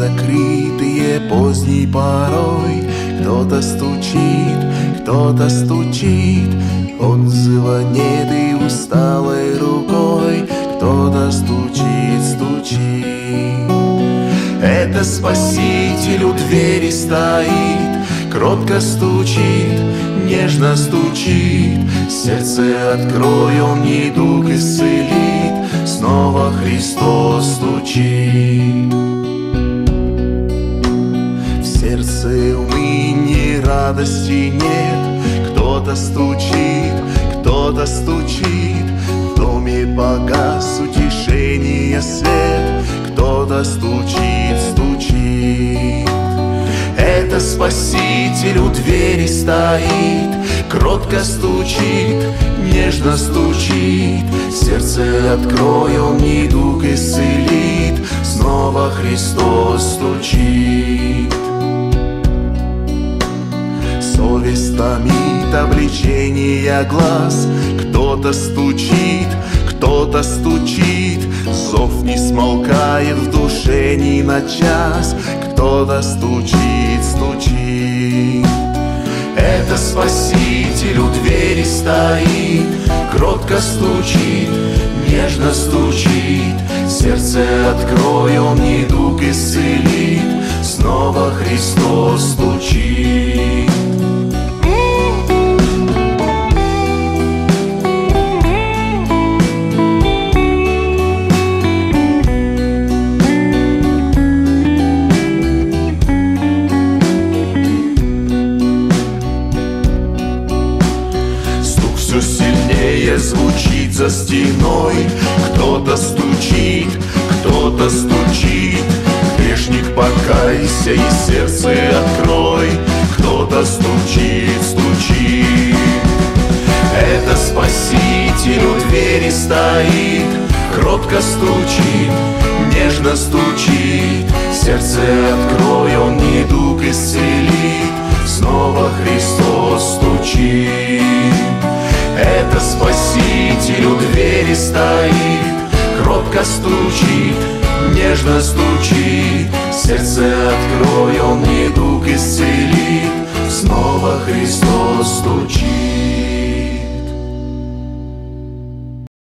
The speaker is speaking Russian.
закрытые поздней порой. Кто-то стучит, он звонит и усталой рукой. Кто-то стучит, это Спаситель у двери стоит, кротко стучит, нежно стучит. Сердце открой, он недуг исцелит, снова Христос стучит. В сердце уныния радости нет, кто-то стучит, в доме погас утешения свет. Кто-то стучит, это Спаситель у двери стоит, кротко стучит, нежно стучит. Сердце открой, он недуг исцелит, снова Христос стучит. Совесть томит обличение глаз, кто-то стучит, зов не смолкает в душе ни на час. Кто-то стучит, это Спаситель у двери стоит, кротко стучит, нежно стучит. Сердце открой, он недуг исцелит, снова Христос стучит. Все сильнее звучит за стеной. Кто-то стучит, грешник, покайся и сердце открой. Кто-то стучит, это Спаситель у двери стоит, кротко стучит, нежно стучит. Сердце открой, он недуг исцелит, снова Христос стучит. Это Спаситель у двери стоит, кротко стучит, нежно стучит. Сердце открой, он недуг исцелит, снова Христос стучит.